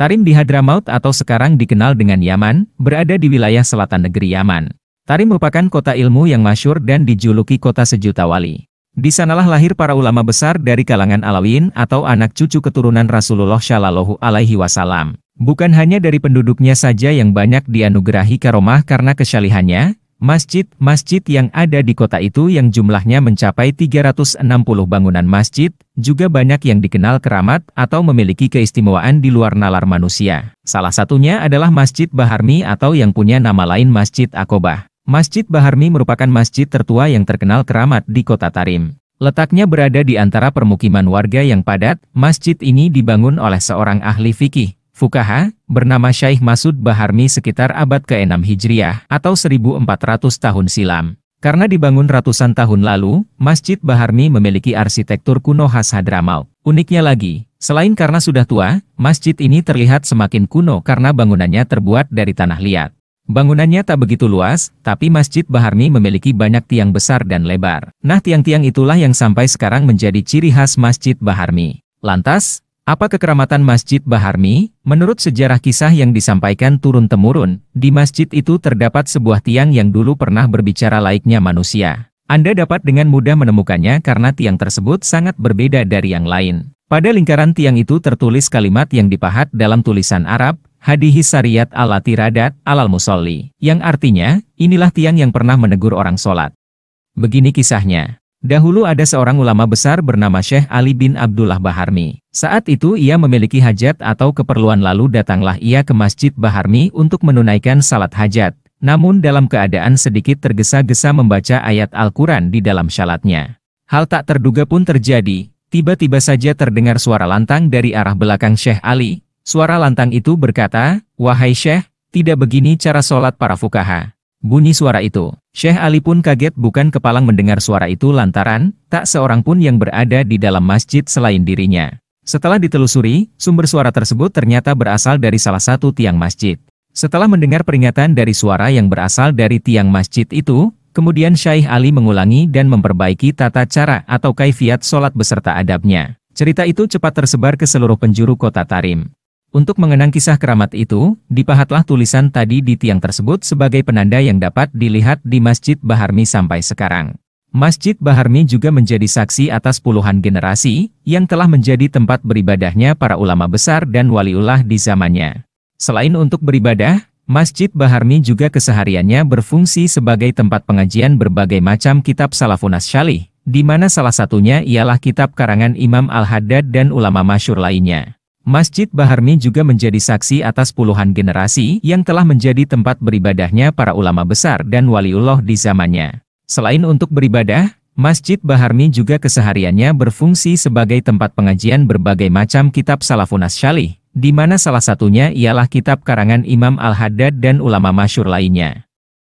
Tarim di Hadramaut atau sekarang dikenal dengan Yaman, berada di wilayah selatan negeri Yaman. Tarim merupakan kota ilmu yang masyhur dan dijuluki kota sejuta wali. Di sanalah lahir para ulama besar dari kalangan Alawiyin atau anak cucu keturunan Rasulullah Shallallahu Alaihi Wasallam. Bukan hanya dari penduduknya saja yang banyak dianugerahi karomah karena kesyalihannya, masjid-masjid yang ada di kota itu yang jumlahnya mencapai 360 bangunan masjid, juga banyak yang dikenal keramat atau memiliki keistimewaan di luar nalar manusia. Salah satunya adalah Masjid Baharmi atau yang punya nama lain Masjid Aqobah. Masjid Baharmi merupakan masjid tertua yang terkenal keramat di kota Tarim. Letaknya berada di antara permukiman warga yang padat. Masjid ini dibangun oleh seorang ahli fikih, fuqaha, bernama Syekh Masud Baharmi sekitar abad ke-6 Hijriah atau 1400 tahun silam. Karena dibangun ratusan tahun lalu, Masjid Baharmi memiliki arsitektur kuno khas Hadramaut. Uniknya lagi, selain karena sudah tua, masjid ini terlihat semakin kuno karena bangunannya terbuat dari tanah liat. Bangunannya tak begitu luas, tapi Masjid Baharmi memiliki banyak tiang besar dan lebar. Nah, tiang-tiang itulah yang sampai sekarang menjadi ciri khas Masjid Baharmi. Lantas, apa kekeramatan Masjid Baharmi? Menurut sejarah kisah yang disampaikan turun-temurun, di masjid itu terdapat sebuah tiang yang dulu pernah berbicara layaknya manusia. Anda dapat dengan mudah menemukannya karena tiang tersebut sangat berbeda dari yang lain. Pada lingkaran tiang itu tertulis kalimat yang dipahat dalam tulisan Arab, Hadhihi Syariat Allati Radat Alal Musolli, yang artinya, inilah tiang yang pernah menegur orang sholat. Begini kisahnya. Dahulu ada seorang ulama besar bernama Syekh Ali bin Abdullah Baharmi. Saat itu ia memiliki hajat atau keperluan lalu datanglah ia ke Masjid Baharmi untuk menunaikan salat hajat. Namun dalam keadaan sedikit tergesa-gesa membaca ayat Al-Quran di dalam syalatnya. Hal tak terduga pun terjadi. Tiba-tiba saja terdengar suara lantang dari arah belakang Syekh Ali. Suara lantang itu berkata, "Wahai Syekh, tidak begini cara sholat para fuqaha." Bunyi suara itu. Syekh Ali pun kaget bukan kepalang mendengar suara itu lantaran, tak seorang pun yang berada di dalam masjid selain dirinya. Setelah ditelusuri, sumber suara tersebut ternyata berasal dari salah satu tiang masjid. Setelah mendengar peringatan dari suara yang berasal dari tiang masjid itu, kemudian Syekh Ali mengulangi dan memperbaiki tata cara atau kaifiat sholat beserta adabnya. Cerita itu cepat tersebar ke seluruh penjuru kota Tarim. Untuk mengenang kisah keramat itu, dipahatlah tulisan tadi di tiang tersebut sebagai penanda yang dapat dilihat di Masjid Baharmi sampai sekarang. Masjid Baharmi juga menjadi saksi atas puluhan generasi, yang telah menjadi tempat beribadahnya para ulama besar dan waliullah di zamannya. Selain untuk beribadah, Masjid Baharmi juga kesehariannya berfungsi sebagai tempat pengajian berbagai macam kitab Salafun As-Shalih, di mana salah satunya ialah kitab karangan Imam Al-Haddad dan ulama masyhur lainnya. Masjid Baharmi juga menjadi saksi atas puluhan generasi yang telah menjadi tempat beribadahnya para ulama besar dan waliullah di zamannya. Selain untuk beribadah, Masjid Baharmi juga kesehariannya berfungsi sebagai tempat pengajian berbagai macam kitab Salafun As-Shalih, di mana salah satunya ialah kitab karangan Imam Al-Haddad dan ulama masyhur lainnya.